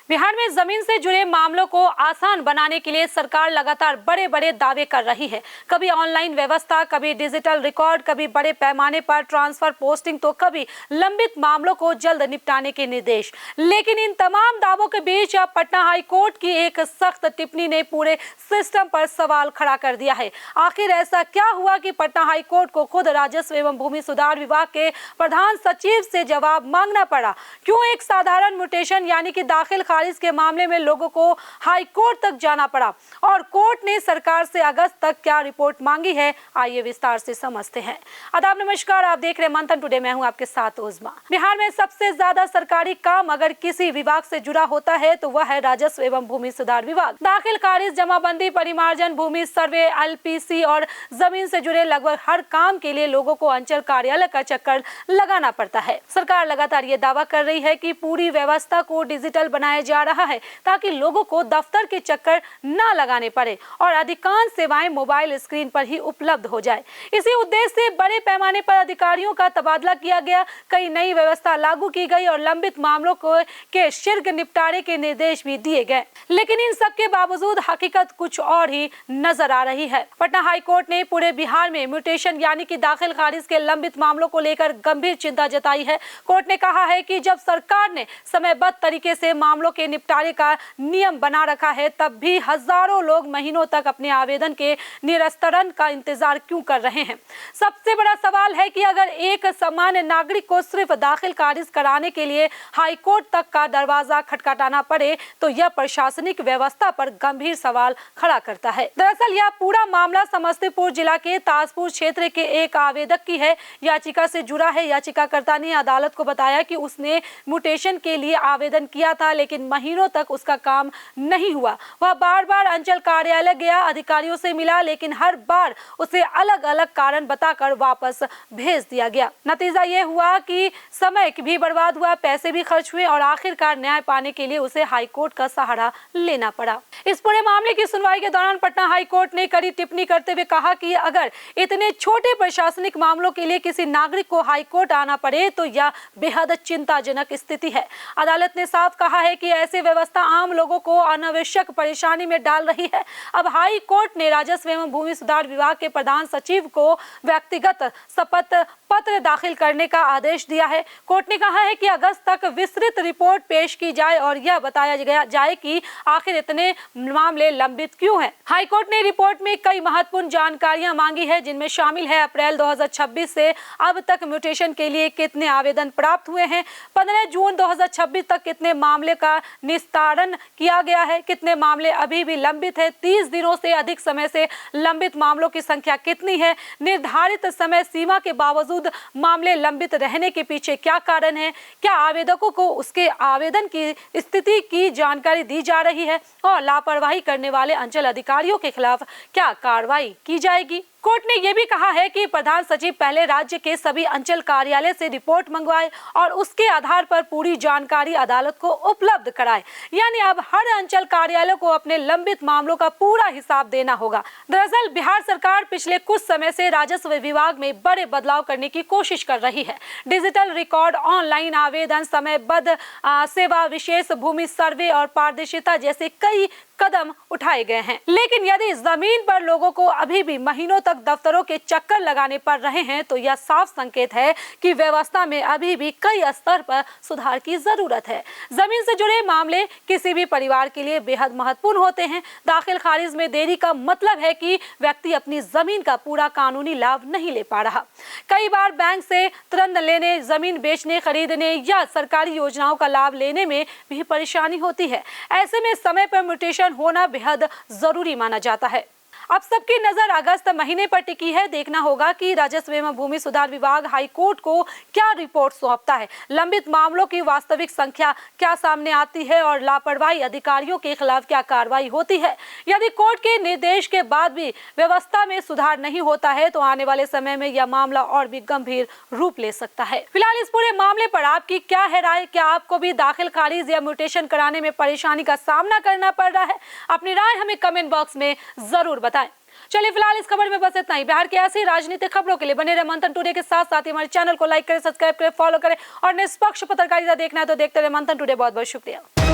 बिहार में जमीन से जुड़े मामलों को आसान बनाने के लिए सरकार लगातार बड़े बड़े दावे कर रही है। कभी ऑनलाइन व्यवस्था, कभी डिजिटल रिकॉर्ड, कभी बड़े पैमाने पर ट्रांसफर पोस्टिंग, तो कभी लंबित मामलों को जल्द निपटाने के निर्देश। लेकिन इन तमाम दावों के बीच अब पटना हाई कोर्ट की एक सख्त टिप्पणी ने पूरे सिस्टम पर सवाल खड़ा कर दिया है। आखिर ऐसा क्या हुआ कि पटना हाई कोर्ट को खुद राजस्व एवं भूमि सुधार विभाग के प्रधान सचिव से जवाब मांगना पड़ा? क्यों एक साधारण म्यूटेशन यानी कि दाखिल खारिज के मामले में लोगों को हाई कोर्ट तक जाना पड़ा? और कोर्ट ने सरकार से अगस्त तक क्या रिपोर्ट मांगी है? आइए विस्तार से समझते हैं। आदाब, नमस्कार, आप देख रहे हैं मंथन टुडे। मैं हूं आपके साथ उज़मा। बिहार में सबसे ज्यादा सरकारी काम अगर किसी विभाग से जुड़ा होता है तो वह है राजस्व एवं भूमि सुधार विभाग। दाखिल खारिज, जमाबंदी, परिमार्जन, भूमि सर्वे, एलपीसी और जमीन से जुड़े लगभग हर काम के लिए लोगों को अंचल कार्यालय का चक्कर लगाना पड़ता है। सरकार लगातार ये दावा कर रही है कि पूरी व्यवस्था को डिजिटल बनाया जा रहा है ताकि लोगों को दफ्तर के चक्कर न लगाने पड़े और अधिकांश सेवाएं मोबाइल स्क्रीन पर ही उपलब्ध हो जाए। इसी उद्देश्य से बड़े पैमाने पर अधिकारियों का तबादला किया गया, कई नई व्यवस्था लागू की गई और लंबित मामलों के शीघ्र निपटारे के निर्देश भी दिए गए। लेकिन इन सब के बावजूद हकीकत कुछ और ही नजर आ रही है। पटना हाई कोर्ट ने पूरे बिहार में म्यूटेशन यानी कि दाखिल खारिज के लंबित मामलों को लेकर गंभीर चिंता जताई है। कोर्ट ने कहा है कि जब सरकार ने समयबद्ध तरीके से मामलों के निपटारे का नियम बना रखा है, तब भी हजारों लोग महीनों तक अपने आवेदन के निरस्तारण का इंतजार क्यों कर रहे हैं? सबसे बड़ा सवाल है कि अगर एक सामान्य नागरिक को सिर्फ दाखिल खारिज कराने के लिए हाई कोर्ट तक का दरवाजा खटखटाना पड़े तो यह प्रशासनिक व्यवस्था पर गंभीर सवाल खड़ा करता है। दरअसल यह पूरा मामला समस्तीपुर जिला के ताजपुर क्षेत्र के एक आवेदक की है। याचिका से जुड़ा है। याचिकाकर्ता ने अदालत को बताया कि उसने म्यूटेशन के लिए आवेदन किया था, लेकिन महीनों तक उसका काम नहीं हुआ। वह बार बार अंचल कार्यालय गया, अधिकारियों से मिला, लेकिन हर बार उसे अलग अलग कारण बताकर वापस भेज दिया गया। नतीजा ये हुआ कि समय भी बर्बाद हुआ, पैसे भी खर्च हुए और आखिरकार न्याय पाने के लिए उसे हाई कोर्ट का सहारा लेना पड़ा। इस पूरे मामले की सुनवाई के दौरान पटना हाई कोर्ट ने कड़ी टिप्पणी करते हुए कहा कि अगर इतने छोटे प्रशासनिक मामलों के लिए किसी नागरिक को हाई कोर्ट आना पड़े तो यह बेहद चिंताजनक स्थिति है। अदालत ने साफ कहा है कि ऐसी व्यवस्था आम लोगों को अनावश्यक परेशानी में डाल रही है। अब हाई कोर्ट ने राजस्व एवं भूमि सुधार विभाग के प्रधान सचिव को व्यक्तिगत शपथ पत्र दाखिल करने का आदेश दिया है। कोर्ट ने कहा है कि अगस्त तक विस्तृत रिपोर्ट पेश की जाए और यह बताया जाए कि आखिर इतने मामले लंबित क्यों हैं। हाई कोर्ट ने रिपोर्ट में कई महत्वपूर्ण जानकारियां मांगी है, जिनमें शामिल है अप्रैल 2026 से अब तक म्यूटेशन के लिए कितने आवेदन प्राप्त हुए हैं, 15 जून 2026 तक कितने मामले का निस्तारण किया गया है, कितने मामले अभी भी लंबित है, 30 दिनों से अधिक समय से लंबित मामलों की संख्या कितनी है, निर्धारित समय सीमा के बावजूद मामले लंबित रहने के पीछे क्या कारण है, क्या आवेदकों को उसके आवेदन की स्थिति की जानकारी दी जा रही है और लापरवाही करने वाले अंचल अधिकारियों के खिलाफ क्या कार्रवाई की जाएगी। कोर्ट ने यह भी कहा है कि प्रधान सचिव पहले राज्य के सभी अंचल कार्यालय से रिपोर्ट मंगवाए और उसके आधार पर पूरी जानकारी अदालत को उपलब्ध कराए। यानी अब हर अंचल कार्यालय को अपने लंबित मामलों का पूरा हिसाब देना होगा। दरअसल बिहार सरकार पिछले कुछ समय से राजस्व विभाग में बड़े बदलाव करने की कोशिश कर रही है। डिजिटल रिकॉर्ड, ऑनलाइन आवेदन, समयबद्ध सेवा, विशेष भूमि सर्वे और पारदर्शिता जैसे कई कदम उठाए गए हैं। लेकिन यदि जमीन पर लोगों को अभी भी महीनों तक दफ्तरों के चक्कर लगाने पड़ रहे हैं तो यह साफ संकेत है कि व्यवस्था में अभी भी कई स्तर पर सुधार की जरूरत है। जमीन से जुड़े मामले किसी भी परिवार के लिए बेहद महत्वपूर्ण होते हैं। दाखिल खारिज में देरी का मतलब है कि व्यक्ति अपनी जमीन का पूरा कानूनी लाभ नहीं ले पा रहा। कई बार बैंक से तुरंत लेने, जमीन बेचने, खरीदने या सरकारी योजनाओं का लाभ लेने में भी परेशानी होती है। ऐसे में समय पर म्यूटेशन होना बेहद जरूरी माना जाता है। अब सबकी नजर अगस्त महीने पर टिकी है। देखना होगा कि राजस्व एवं भूमि सुधार विभाग हाई कोर्ट को क्या रिपोर्ट सौंपता है, लंबित मामलों की वास्तविक संख्या क्या सामने आती है और लापरवाही अधिकारियों के खिलाफ क्या कार्रवाई होती है। यदि कोर्ट के निर्देश के बाद भी व्यवस्था में सुधार नहीं होता है तो आने वाले समय में यह मामला और भी गंभीर रूप ले सकता है। फिलहाल इस पूरे मामले पर आपकी क्या है राय? क्या आपको भी दाखिल खारिज या म्यूटेशन कराने में परेशानी का सामना करना पड़ रहा है? अपनी राय हमें कमेंट बॉक्स में जरूर बताएं। चलिए फिलहाल इस खबर में बस इतना ही। बिहार की ऐसी राजनीतिक खबरों के लिए बने रहे मंथन टुडे के साथ साथ ही हमारे चैनल को लाइक करें, सब्सक्राइब करें, फॉलो करें और निष्पक्ष पत्रकारिता देखना है तो देखते रहे मंथन टुडे। बहुत बहुत शुक्रिया।